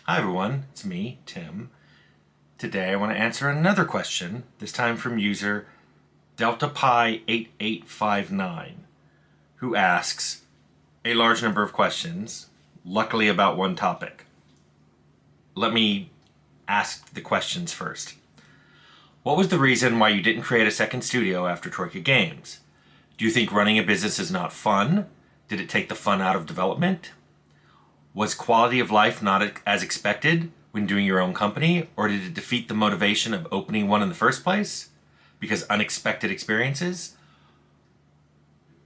Hi everyone, it's me, Tim. Today I want to answer another question, this time from user Delta Pi 8859, who asks a large number of questions, luckily about one topic. Let me ask the questions first. What was the reason why you didn't create a second studio after Troika Games? Do you think running a business is not fun? Did it take the fun out of development? Was quality of life not as expected when doing your own company, or did it defeat the motivation of opening one in the first place? Because unexpected experiences?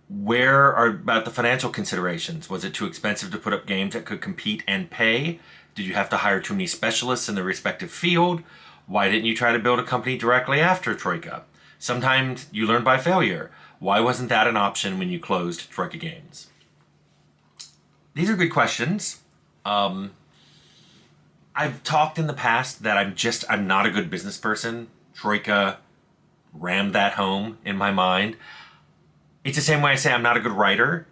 Where are about the financial considerations? Was it too expensive to put up games that could compete and pay? Did you have to hire too many specialists in the respective field? Why didn't you try to build a company directly after Troika? Sometimes you learn by failure. Why wasn't that an option when you closed Troika Games? These are good questions. I've talked in the past that I'm not a good business person. Troika rammed that home in my mind. It's the same way I say I'm not a good writer.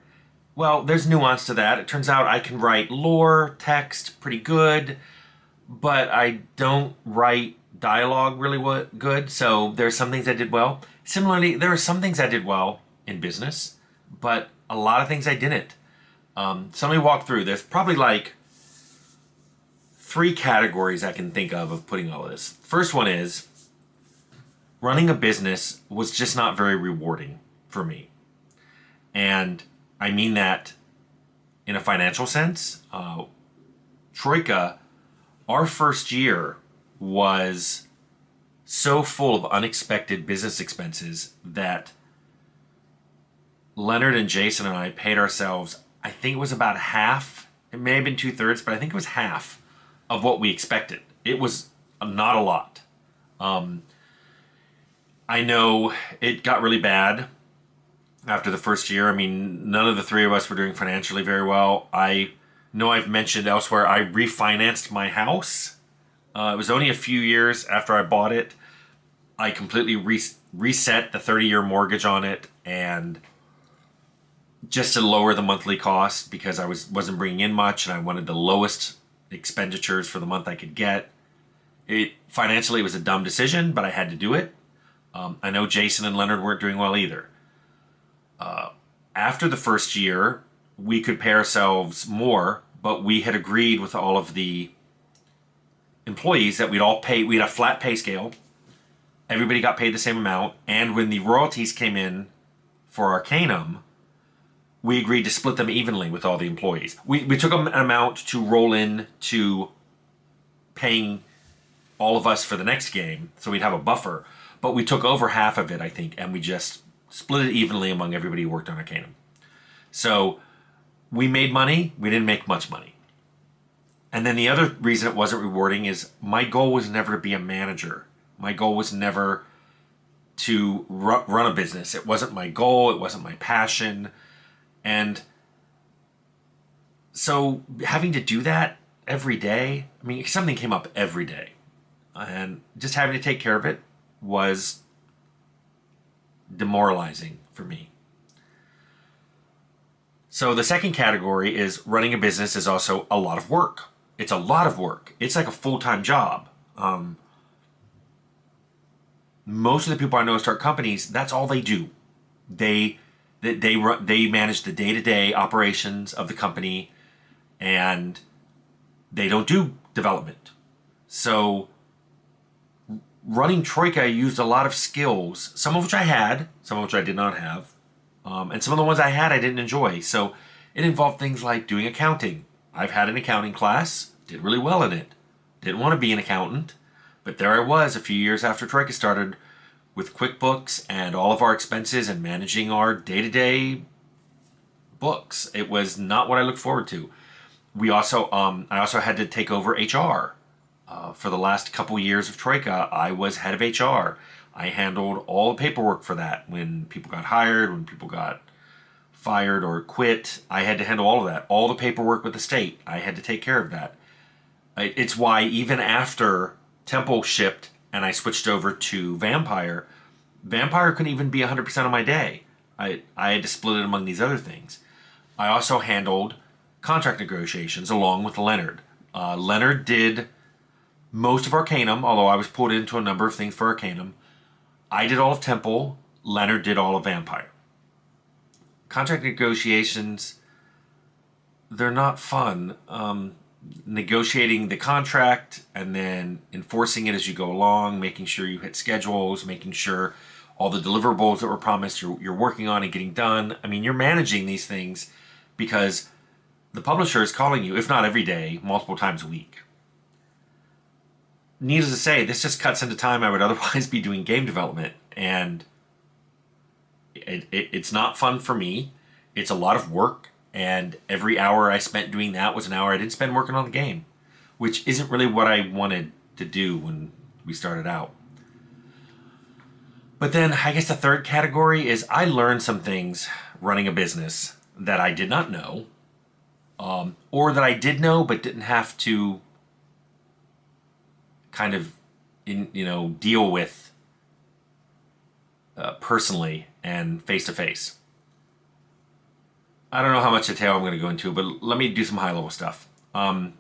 Well, there's nuance to that. It turns out I can write lore, text pretty good, but I don't write dialogue really good. So there's some things I did well. Similarly, there are some things I did well in business, but a lot of things I didn't. So let me walk through. There's probably like three categories I can think of putting all this. First one is running a business was just not very rewarding for me. And I mean that in a financial sense. Troika, our first year was so full of unexpected business expenses that Leonard and Jason and I paid ourselves, I think it was about half, it may have been 2/3, but I think it was half of what we expected. It was not a lot. I know it got really bad after the first year. I mean, none of the three of us were doing financially very well. I know I've mentioned elsewhere, I refinanced my house. It was only a few years after I bought it. I completely reset the 30-year mortgage on it, and just to lower the monthly cost because I wasn't bringing in much and I wanted the lowest expenditures for the month I could get. Financially, it was a dumb decision, but I had to do it. I know Jason and Leonard weren't doing well either. After the first year, we could pay ourselves more, but we had agreed with all of the employees that we'd all pay. We had a flat pay scale. Everybody got paid the same amount. And when the royalties came in for Arcanum, we agreed to split them evenly with all the employees. We took an amount to roll in to paying all of us for the next game, so we'd have a buffer. But we took over half of it, I think, and we just split it evenly among everybody who worked on Arcanum. So we made money, we didn't make much money. And then the other reason it wasn't rewarding is my goal was never to be a manager. My goal was never to run a business. It wasn't my goal, it wasn't my passion. And so having to do that every day, I mean, something came up every day. And just having to take care of it was demoralizing for me. So the second category is running a business is also a lot of work. It's a lot of work. It's like a full-time job. Most of the people I know start companies, that's all they do. They manage the day-to-day operations of the company, and they don't do development. So running Troika used a lot of skills, some of which I had, some of which I did not have, and some of the ones I had I didn't enjoy. So it involved things like doing accounting. I've had an accounting class, did really well in it. Didn't want to be an accountant, but there I was a few years after Troika started with QuickBooks and all of our expenses and managing our day-to-day books. It was not what I looked forward to. I also had to take over HR. For the last couple years of Troika, I was head of HR. I handled all the paperwork for that. When people got hired, when people got fired or quit, I had to handle all of that. All the paperwork with the state, I had to take care of that. It's why even after Temple shipped and I switched over to Vampire couldn't even be 100% of my day. I had to split it among these other things. I also handled contract negotiations along with Leonard. Leonard did most of Arcanum, although I was pulled into a number of things for Arcanum. I did all of Temple. Leonard did all of Vampire. Contract negotiations, they're not fun. Negotiating the contract and then enforcing it as you go along, making sure you hit schedules, making sure all the deliverables that were promised you're working on and getting done. I mean, you're managing these things because the publisher is calling you, if not every day, multiple times a week. Needless to say, this just cuts into time I would otherwise be doing game development, and it's not fun for me. It's a lot of work, and every hour I spent doing that was an hour I didn't spend working on the game, which isn't really what I wanted to do when we started out. But then I guess the third category is I learned some things running a business that I did not know, or that I did know but didn't have to kind of deal with personally and face to face. I don't know how much detail I'm going to go into, but let me do some high level stuff. Some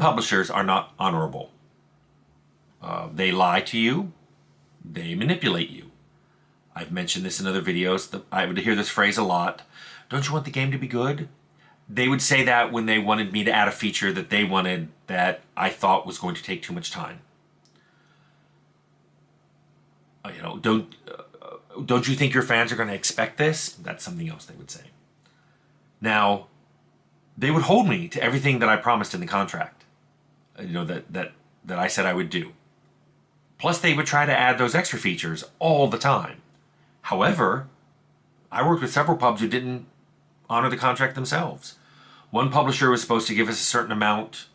publishers are not honorable. They lie to you. They manipulate you. I've mentioned this in other videos. I would hear this phrase a lot. Don't you want the game to be good? They would say that when they wanted me to add a feature that they wanted that I thought was going to take too much time. Don't you think your fans are going to expect this? That's something else they would say. Now, they would hold me to everything that I promised in the contract. That I said I would do. Plus, they would try to add those extra features all the time. However, I worked with several pubs who didn't honor the contract themselves. One publisher was supposed to give us a certain amount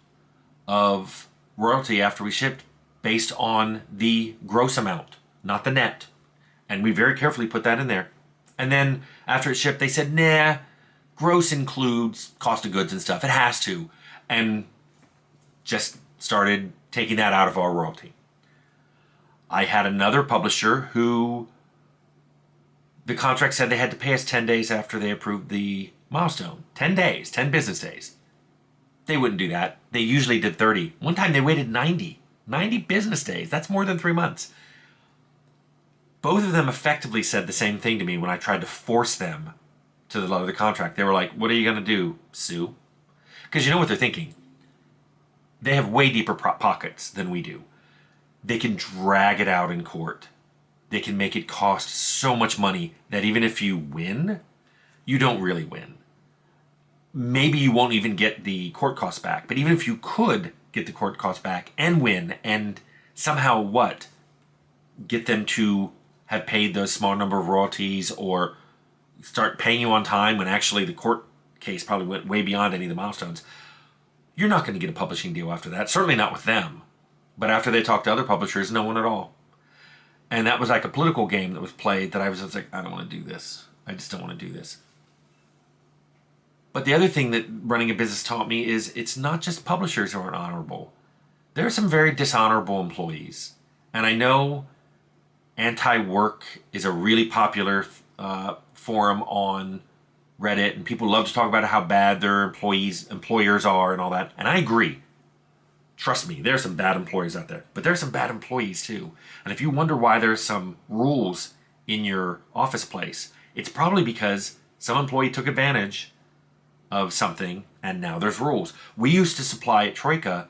of royalty after we shipped based on the gross amount, not the net. And we very carefully put that in there. And then after it shipped, they said, nah, gross includes cost of goods and stuff. It has to. And just started taking that out of our royalty. I had another publisher who the contract said they had to pay us 10 days after they approved the milestone. 10 days, 10 business days. They wouldn't do that. They usually did 30. One time they waited 90 business days. That's more than 3 months. Both of them effectively said the same thing to me when I tried to force them to the letter of the contract. They were like, what are you going to do, sue? Because you know what they're thinking. They have way deeper pockets than we do. They can drag it out in court. They can make it cost so much money that even if you win, you don't really win. Maybe you won't even get the court costs back. But even if you could get the court costs back and win and somehow get them to have paid those small number of royalties or start paying you on time when actually the court case probably went way beyond any of the milestones, you're not going to get a publishing deal after that. Certainly not with them. But after they talked to other publishers, no one at all. And that was like a political game that was played that I was just like, I don't want to do this. I just don't want to do this. But the other thing that running a business taught me is it's not just publishers who aren't honorable. There are some very dishonorable employees. And I know anti-work is a really popular forum on Reddit, and people love to talk about how bad their employers are and all that. And I agree. Trust me, there's some bad employers out there. But there's some bad employees too. And if you wonder why there's some rules in your office place, it's probably because some employee took advantage of something and now there's rules. We used to supply at Troika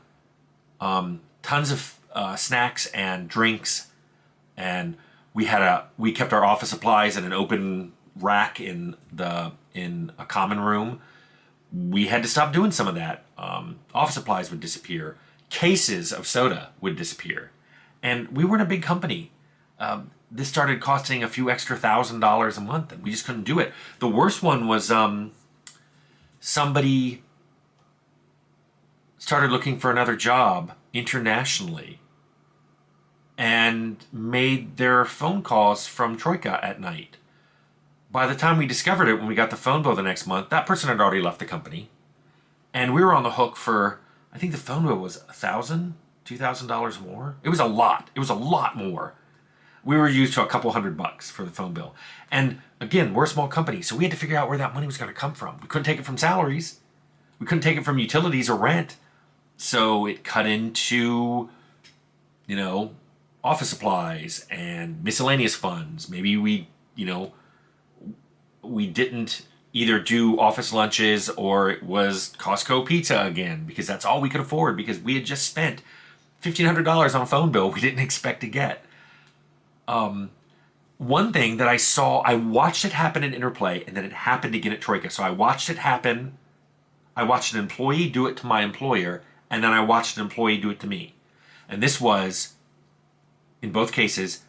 tons of snacks and drinks, and we kept our office supplies in an open rack in a common room. We had to stop doing some of that. Office supplies would disappear. Cases of soda would disappear. And we weren't a big company. This started costing a few extra $1,000 a month, and we just couldn't do it. The worst one was somebody started looking for another job internationally and made their phone calls from Troika at night. By the time we discovered it, when we got the phone bill the next month, that person had already left the company. And we were on the hook for, I think the phone bill was $1,000, $2,000 more. It was a lot. It was a lot more. We were used to a couple $100 for the phone bill. And again, we're a small company, so we had to figure out where that money was going to come from. We couldn't take it from salaries. We couldn't take it from utilities or rent. So it cut into, office supplies and miscellaneous funds. Maybe we didn't either do office lunches or it was Costco pizza again because that's all we could afford because we had just spent $1,500 on a phone bill we didn't expect to get. One thing that I saw, I watched it happen in Interplay and then it happened again at Troika. So I watched it happen. I watched an employee do it to my employer and then I watched an employee do it to me. And this was, in both cases,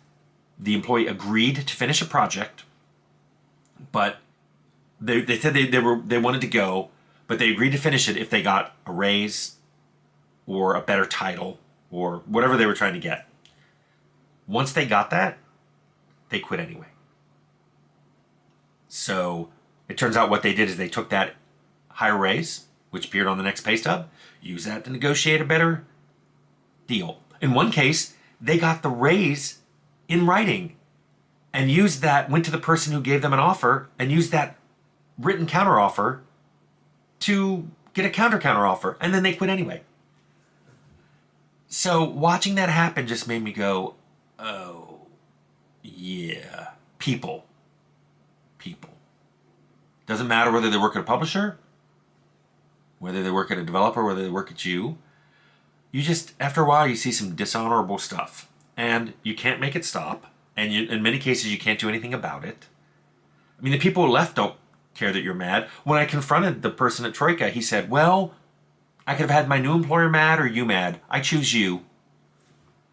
the employee agreed to finish a project, but they said they wanted to go, but they agreed to finish it if they got a raise or a better title or whatever they were trying to get. Once they got that, they quit anyway. So it turns out what they did is they took that higher raise, which appeared on the next pay stub, used that to negotiate a better deal. In one case, they got the raise in writing and used that, went to the person who gave them an offer and used that written counteroffer to get a counteroffer, and then they quit anyway. So watching that happen just made me go, oh, yeah, people. Doesn't matter whether they work at a publisher, whether they work at a developer, whether they work at you. You just, after a while, you see some dishonorable stuff, and you can't make it stop, and in many cases, you can't do anything about it. I mean, the people who left don't care that you're mad. When I confronted the person at Troika, he said, well, I could have had my new employer mad or you mad. I choose you.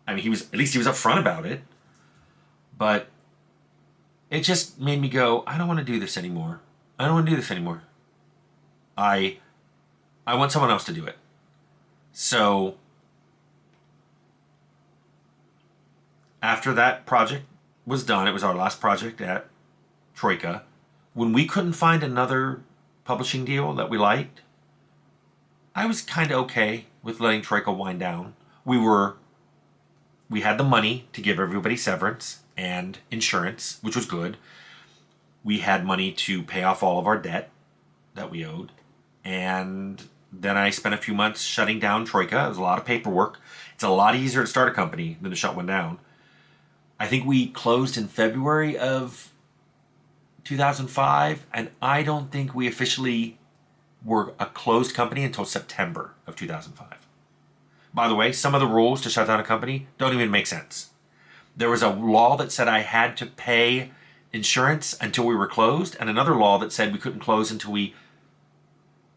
I mean, at least he was upfront about it. But it just made me go, I don't want to do this anymore. I want someone else to do it. So after that project was done, it was our last project at Troika. When we couldn't find another publishing deal that we liked, I was kind of okay with letting Troika wind down. We had the money to give everybody severance and insurance, which was good. We had money to pay off all of our debt that we owed. And then I spent a few months shutting down Troika. It was a lot of paperwork. It's a lot easier to start a company than to shut one down. I think we closed in February of 2005, and I don't think we officially were a closed company until September of 2005. By the way, some of the rules to shut down a company don't even make sense. There was a law that said I had to pay insurance until we were closed, and another law that said we couldn't close until we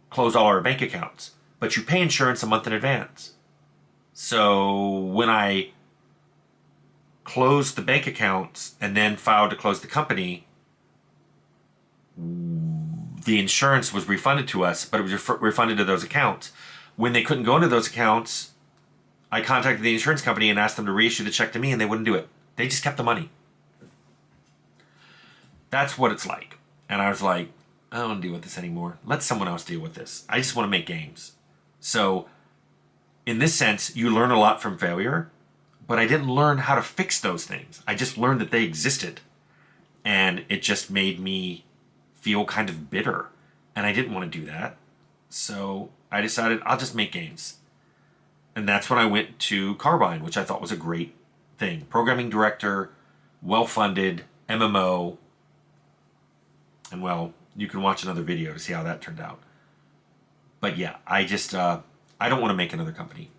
closed all our bank accounts. But you pay insurance a month in advance. So when I closed the bank accounts and then filed to close the company, the insurance was refunded to us, but it was refunded to those accounts. When they couldn't go into those accounts, I contacted the insurance company and asked them to reissue the check to me, and they wouldn't do it. They just kept the money. That's what it's like. And I was like, I don't want to deal with this anymore. Let someone else deal with this. I just want to make games. So, in this sense, you learn a lot from failure, but I didn't learn how to fix those things. I just learned that they existed. And it just made me feel kind of bitter. And I didn't want to do that. So I decided I'll just make games. And that's when I went to Carbine, which I thought was a great thing. Programming director, well-funded, MMO. And well, you can watch another video to see how that turned out. But yeah, I don't want to make another company.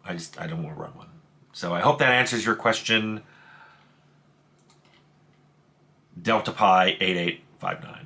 I don't want to run one. So I hope that answers your question. Delta Pi 8859.